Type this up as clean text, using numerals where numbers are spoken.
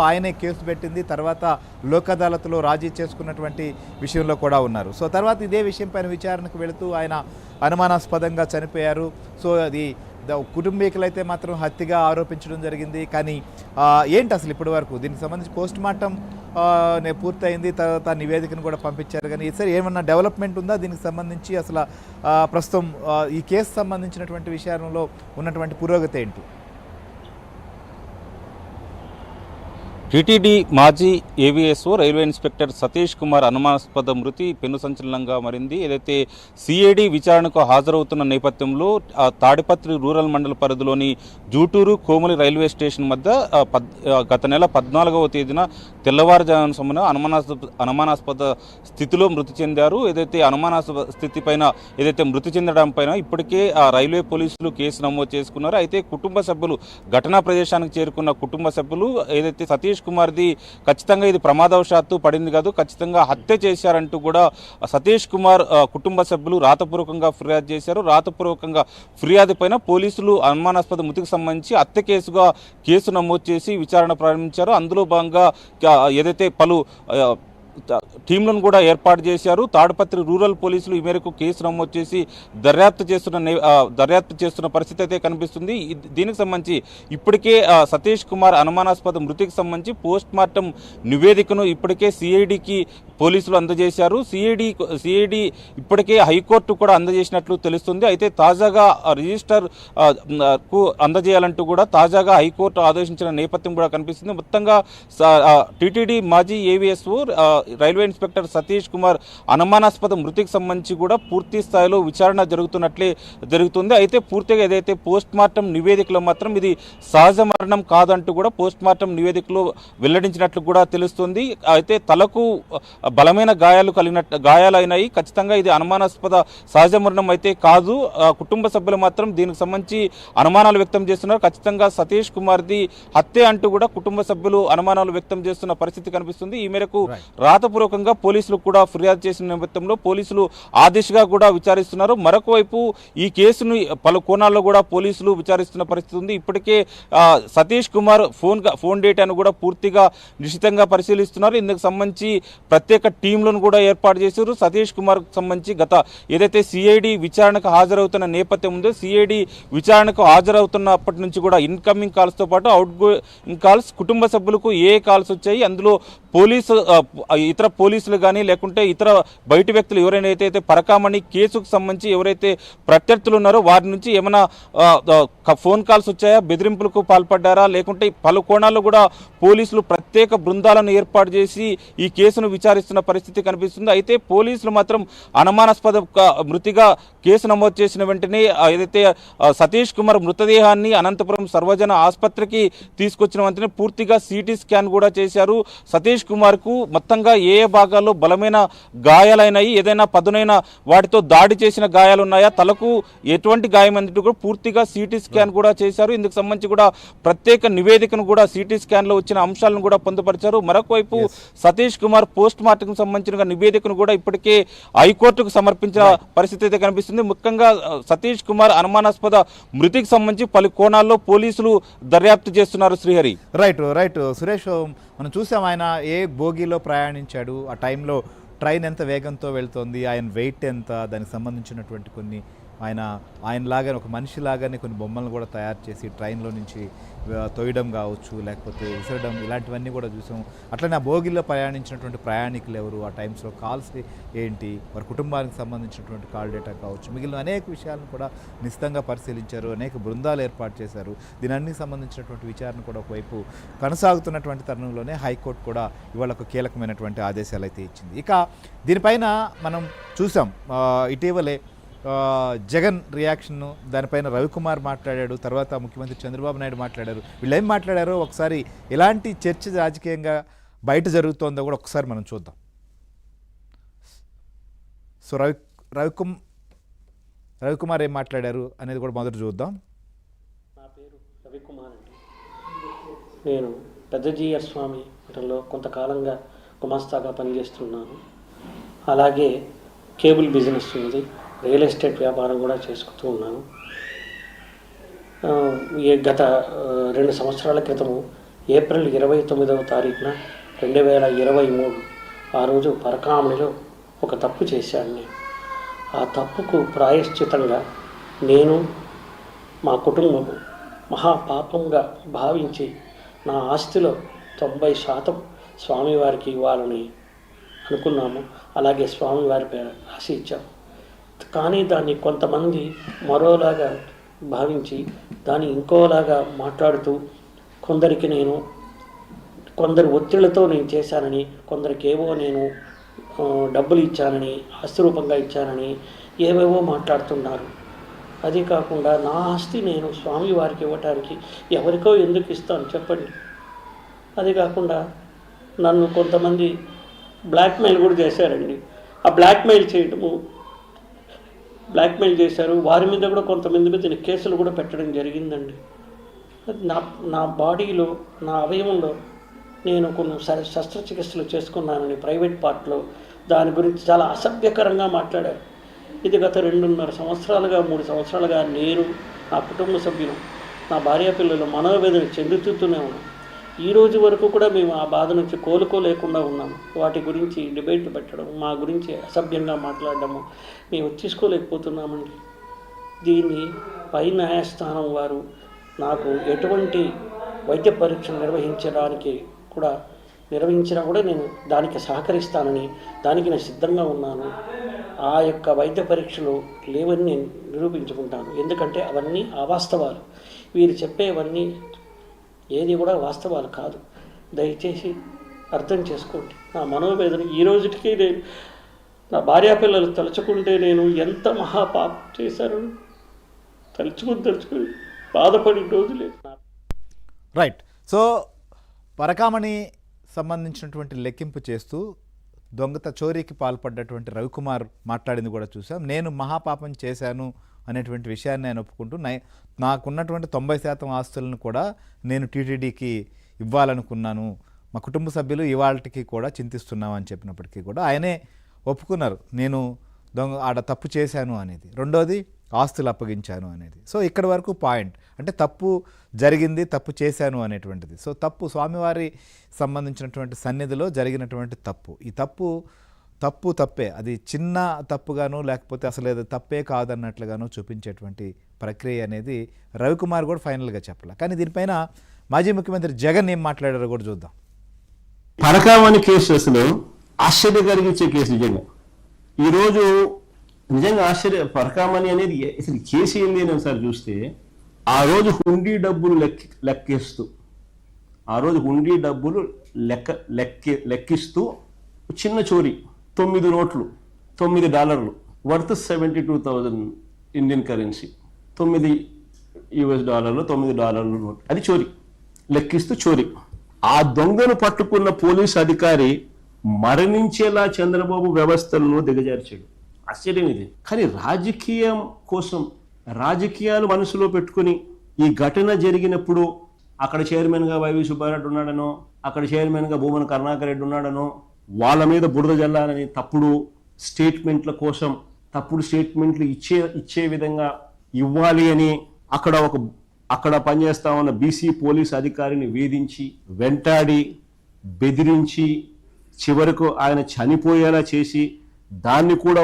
ఆయనే కేసు పెట్టింది. తర్వాత లోక్ అదాలత్లో రాజీ చేసుకున్నటువంటి విషయంలో కూడా ఉన్నారు. సో తర్వాత ఇదే విషయం పైన విచారణకు వెళుతూ ఆయన అనుమానాస్పదంగా చనిపోయారు. సో అది కుటుంబీకులైతే మాత్రం హత్యగా ఆరోపించడం జరిగింది. కానీ ఏంటి అసలు ఇప్పటి వరకు దీనికి సంబంధించి పోస్ట్ మార్టం పూర్తయింది. తర్వాత నివేదికను కూడా పంపించారు. కానీ ఈసారి ఏమన్నా డెవలప్మెంట్ ఉందా దీనికి సంబంధించి? అసలు ప్రస్తుతం ఈ కేసు సంబంధించినటువంటి విషయంలో ఉన్నటువంటి పురోగతి ఏంటి? టీటీడీ మాజీ AVSO railway inspector Satish Kumar అనుమానాస్పద మృతి పెను సంచలనంగా మారింది. ఏదైతే సిఐడి విచారణకు హాజరవుతున్న నేపథ్యంలో తాడిపత్రి రూరల్ మండల పరిధిలోని జూటూరు కోమలి రైల్వే స్టేషన్ మధ్య గత నెల 14వ తేదీన తెల్లవారుజామున సమయంలో అనుమానాస్పద స్థితిలో మృతి చెందారు. ఏదైతే అనుమానాస్పద స్థితి పైన ఏదైతే మృతి చెందడం పైన ఇప్పటికే రైల్వే పోలీసులు కేసు నమోదు చేసుకున్నారు. అయితే కుటుంబ సభ్యులు ఘటనా ప్రదేశానికి చేరుకున్న కుటుంబ సభ్యులు ఏదైతే సతీష్ కుమార్ది ఖచ్చితంగా ఇది ప్రమాదవశాత్తు పడింది కాదు, ఖచ్చితంగా హత్య చేశారంటూ కూడా సతీష్ కుమార్ కుటుంబ సభ్యులు రాతపూర్వకంగా ఫిర్యాదు చేశారు. రాతపూర్వకంగా ఫిర్యాదు పైన పోలీసులు అనుమానాస్పద మృతికి సంబంధించి హత్య కేసు నమోదు చేసి విచారణ ప్రారంభించారు. అందులో భాగంగా ఏదైతే పలు టీంలను కూడా ఏర్పాటు చేశారు. తాడిపత్రి రూరల్ పోలీసులు ఈ మేరకు కేసు నమోదు చేసి దర్యాప్తు చేస్తున్న పరిస్థితి అయితే కనిపిస్తుంది. దీనికి సంబంధించి ఇప్పటికే సతీష్ కుమార్ అనుమానాస్పద మృతికి సంబంధించి పోస్ట్ మార్టం నివేదికను ఇప్పటికే సిఐడికి పోలీసులు అందజేశారు. సిఐడి ఇప్పటికే హైకోర్టు కూడా అందజేసినట్లు తెలుస్తుంది. అయితే తాజాగా రిజిస్టర్ కు అందజేయాలంటూ కూడా తాజాగా హైకోర్టు ఆదేశించిన నేపథ్యం కూడా కనిపిస్తుంది. మొత్తంగా టీటీడీ మాజీ AVSO railway inspector Satish Kumar అనుమానాస్పద మృతికి సంబంధించి కూడా పూర్తి స్థాయిలో విచారణ జరుగుతుంది. అయితే పూర్తిగా ఏదైతే పోస్ట్ మార్టం నివేదికలో మాత్రం ఇది సహజ మరణం కాదంటూ కూడా పోస్ట్ మార్టం నివేదికలో వెల్లడించినట్లు కూడా తెలుస్తుంది. అయితే తలకు బలమైన గాయాలైనాయి. ఖచ్చితంగా ఇది అనుమానాస్పద సహజ మరణం అయితే కాదు. కుటుంబ సభ్యులు మాత్రం దీనికి సంబంధించి అనుమానాలు వ్యక్తం చేస్తున్నారు. ఖచ్చితంగా సతీష్ కుమార్ది హత్య అంటూ కూడా కుటుంబ సభ్యులు అనుమానాలు వ్యక్తం చేస్తున్న పరిస్థితి కనిపిస్తుంది. ఈ మేరకు రాతపూర్వకంగా పోలీసులు కూడా ఫిర్యాదు చేసిన నేపథ్యంలో పోలీసులు ఆ దిశగా కూడా విచారిస్తున్నారు. మరొక వైపు ఈ కేసును పలు కోణాల్లో కూడా పోలీసులు విచారిస్తున్న పరిస్థితి ఉంది. ఇప్పటికే సతీష్ కుమార్ ఫోన్ డేటాను కూడా పూర్తిగా నిశ్చితంగా పరిశీలిస్తున్నారు. ఇందుకు సంబంధించి ప్రత్యేక టీంలను కూడా ఏర్పాటు చేశారు. సతీష్ కుమార్ సంబంధించి ఏదైతే సిఐడి విచారణకు హాజరవుతున్న నేపథ్యం ఉందో సిఐడి విచారణకు హాజరవుతున్నప్పటి నుంచి కూడా ఇన్కమింగ్ కాల్స్తో పాటు అవుట్ గోయింగ్ కాల్స్ కుటుంబ సభ్యులకు ఏ కాల్స్ వచ్చాయి, అందులో ఇతర పోలీసులు కానీ లేకుంటే ఇతర బయటి వ్యక్తులు ఎవరైనా అయితే పరకామణి కేసుకు సంబంధించి ఎవరైతే ప్రత్యర్థులు ఉన్నారో వారి నుంచి ఏమైనా ఫోన్ కాల్స్ వచ్చాయా, బెదిరింపులకు పాల్పడ్డారా, లేకుంటే పలు కోణాల్లో కూడా పోలీసులు ప్రత్యేక బృందాలను ఏర్పాటు చేసి ఈ కేసును విచారిస్తున్న పరిస్థితి కనిపిస్తుంది. అయితే పోలీసులు మాత్రం అనుమానాస్పద మృతిగా కేసు నమోదు చేసిన వెంటనే ఏదైతే సతీష్ కుమార్ మృతదేహాన్ని అనంతపురం సర్వజన ఆసుపత్రికి తీసుకొచ్చిన వెంటనే పూర్తిగా సిటీ స్కాన్ కూడా చేశారు. సతీష్ కుమార్ కు మొత్తంగా ఏ భాగాల్లో బలమైన గాయాలైనాయి, ఏదైనా పదునైన వాటితో దాడి చేసిన గాయాలు ఉన్నాయా, తలకు ఎటువంటి గాయమైనట్టు కూడా పూర్తిగా సిటీ స్కాన్ కూడా చేశారు. ఇందుకు సంబంధించి కూడా ప్రత్యేక నివేదికను కూడా సిటీ స్కాన్ లో వచ్చిన అంశాలను కూడా పొందుపరిచారు. మరొక వైపు సతీష్ కుమార్ పోస్ట్ మార్టం సంబంధించిన నివేదికను కూడా ఇప్పటికే హైకోర్టుకు సమర్పించిన పరిస్థితి అయితే కనిపిస్తుంది. ముఖ్యంగా సతీష్ కుమార్ అనుమానాస్పద మృతికి సంబంధించి పలు కోణాల్లో పోలీసులు దర్యాప్తు చేస్తున్నారు. శ్రీహరి రైట్ సురేష్, మనం చూసాం ఆయన ఏ బోగీలో ప్రయాణించాడు, ఆ టైంలో ట్రైన్ ఎంత వేగంతో వెళ్తోంది, ఆయన వెయిట్ ఎంత, దానికి సంబంధించినటువంటి కొన్ని ఆయనలాగానే ఒక మనిషిలాగానే కొన్ని బొమ్మలను కూడా తయారు చేసి ట్రైన్లో నుంచి తోయడం కావచ్చు, లేకపోతే విసరడం, ఇలాంటివన్నీ కూడా చూసాం. అట్లనే ఆ బోగిల్లో ప్రయాణించినటువంటి ప్రయాణికులు ఎవరు, ఆ టైమ్స్లో కాల్స్ ఏంటి, వారి కుటుంబానికి సంబంధించినటువంటి కాల్ డేటా కావచ్చు, మిగిలిన అనేక విషయాలను కూడా నిశ్చితంగా పరిశీలించారు. అనేక బృందాలు ఏర్పాటు చేశారు. దీనికి సంబంధించినటువంటి విచారణ కూడా ఒకవైపు కొనసాగుతున్నటువంటి తరుణంలోనే హైకోర్టు కూడా ఇవాళ ఒక కీలకమైనటువంటి ఆదేశాలు అయితే ఇచ్చింది. ఇక దీనిపైన మనం చూసాం ఇటీవలే జగన్ రియాక్షన్, దానిపైన రవికుమార్ మాట్లాడాడు, తర్వాత ముఖ్యమంత్రి చంద్రబాబు నాయుడు మాట్లాడారు. వీళ్ళు ఏం మాట్లాడారో ఒకసారి ఎలాంటి చర్చ రాజకీయంగా బయట జరుగుతోందో కూడా ఒకసారి మనం చూద్దాం. సో రవికుమార్ ఏం మాట్లాడారు అనేది కూడా మొదట చూద్దాం. నా పేరు రవికుమార్ అండి. నేను పెద్దజీయర్ స్వామి హోటల్లో కొంతకాలంగా గుమాస్తాగా పనిచేస్తున్నాను. అలాగే కేబుల్ బిజినెస్ ఉంది, రియల్ ఎస్టేట్ వ్యాపారం కూడా చేసుకుంటూ ఉన్నాను. గత 2 సంవత్సరాల క్రితము ఏప్రిల్ 29వ తారీఖున 2023 ఆ రోజు పరకామణిలో ఒక తప్పు చేశాను నేను. ఆ తప్పుకు ప్రాయశ్చితంగా నేను మా కుటుంబం మహాపాపంగా భావించి నా ఆస్తిలో 90% స్వామివారికి ఇవ్వాలని అనుకున్నాము. అలాగే స్వామివారి పేరు రాసి ఇచ్చాము. కానీ దాన్ని కొంతమంది మరోలాగా భావించి దాన్ని ఇంకోలాగా మాట్లాడుతూ కొందరు ఒత్తిళ్లతో నేను చేశానని, కొందరికేవో నేను డబ్బులు ఇచ్చానని, ఆస్తి రూపంగా ఇచ్చానని ఏవేవో మాట్లాడుతున్నారు. అది కాకుండా నా ఆస్తి నేను స్వామివారికి ఇవ్వటానికి ఎవరికో ఎందుకు ఇస్తాను చెప్పండి. అది కాకుండా నన్ను కొంతమంది బ్లాక్మెయిల్ కూడా చేశారండి. ఆ బ్లాక్మెయిల్ చేశారు. వారి మీద కూడా కొంతమంది మీద కేసులు కూడా పెట్టడం జరిగిందండి. నా బాడీలో, నా అవయవంలో నేను కొన్ని శస్త్రచికిత్సలు చేసుకున్నానని ప్రైవేట్ పార్ట్లో దాని గురించి చాలా అసభ్యకరంగా మాట్లాడారు. ఇది గత 2.5 సంవత్సరాలుగా 3 సంవత్సరాలుగా నేను, నా కుటుంబ సభ్యులు, నా భార్య పిల్లలు మనోవేదన చెందుతూనే ఉన్నాం. ఈ రోజు వరకు కూడా మేము ఆ బాధ నుంచి కోలుకోలేకుండా ఉన్నాము. వాటి గురించి డిబేట్ పెట్టడం, మా గురించి అసభ్యంగా మాట్లాడడము మేము తీసుకోలేకపోతున్నామండి. దీన్ని పై న్యాయస్థానం వారు నాకు ఎటువంటి వైద్య పరీక్షలు నిర్వహించినా కూడా నేను దానికి సహకరిస్తానని, దానికి నేను సిద్ధంగా ఉన్నాను. ఆ యొక్క వైద్య పరీక్షలు లేవని నేను నిరూపించుకుంటాను. ఎందుకంటే అవన్నీ అవాస్తవాలు. వీరు చెప్పేవన్నీ ఏది కూడా వాస్తవాలు కాదు. దయచేసి అర్థం చేసుకోండి. నా మనోవేదన ఈ రోజుకి నేను, నా భార్యాపిల్లలు తలుచుకుంటే నేను ఎంత మహాపాపం చేశాను తలుచుకుని బాధపడి రోజులే. రైట్. సో పరకామణి సంబంధించినటువంటి లెక్కింపు చేస్తూ చోరీకి పాల్పడ్డటువంటి రవికుమార్ మాట్లాడింది కూడా చూసాం. నేను మహాపాపం చేశాను అనేటువంటి విషయాన్ని ఆయన ఒప్పుకుంటూ నాకున్నటువంటి 90% ఆస్తులను కూడా నేను టీటీడీకి ఇవ్వాలనుకున్నాను, మా కుటుంబ సభ్యులు ఇవాళకి కూడా చింతిస్తున్నాం అని చెప్పినప్పటికీ కూడా ఆయనే ఒప్పుకున్నారు నేను ఆడ తప్పు చేశాను అనేది. రెండోది ఆస్తులు అప్పగించాను అనేది. సో ఇక్కడ వరకు పాయింట్ అంటే తప్పు జరిగింది, తప్పు చేశాను అనేటువంటిది. సో స్వామివారి సంబంధించినటువంటి సన్నిధిలో జరిగినటువంటి తప్పు, ఈ తప్పే, అది చిన్న తప్పుగాను లేకపోతే అసలు ఏదో తప్పే కాదన్నట్లుగాను చూపించేటువంటి ప్రక్రియ అనేది రవికుమార్ కూడా ఫైనల్గా చెప్పాలి. కానీ దీనిపైన మాజీ ముఖ్యమంత్రి జగన్ ఏం మాట్లాడారో కూడా చూద్దాం. పరకామణి కేసు అసలు ఆశ్చర్య కలిగించే కేసు. ఈరోజు నిజంగా పరకామణి అనేది అసలు కేసు ఏంది అని ఒకసారి చూస్తే, ఆ రోజు హుండీ డబ్బులు లెక్కిస్తూ చిన్న చోరీ, 9 నోట్లు, $9 వర్త్ 72,000 ఇండియన్ కరెన్సీ, $9 నోట్, అది చోరీ, లెక్కిస్తూ చోరీ. ఆ దొంగను పట్టుకున్న పోలీసు అధికారి మరణించేలా చంద్రబాబు వ్యవస్థలను దిగజార్చాడు. ఆశ్చర్యం ఇది. కానీ రాజకీయాలు మనసులో పెట్టుకుని ఈ ఘటన జరిగినప్పుడు అక్కడ చైర్మన్గా వైవి సుబ్బారెడ్డి ఉన్నాడనో, అక్కడ చైర్మన్గా భూమన కరుణాకర్ రెడ్డి ఉన్నాడనో, వాళ్ళ మీద బురద జల్లాలని తప్పుడు స్టేట్మెంట్లు ఇచ్చే విధంగా ఇవ్వాలి అని అక్కడ పనిచేస్తా ఉన్న బీసీ పోలీస్ అధికారిని వేధించి, వెంటాడి, బెదిరించి, చివరకు ఆయన చనిపోయేలా చేసి, దాన్ని కూడా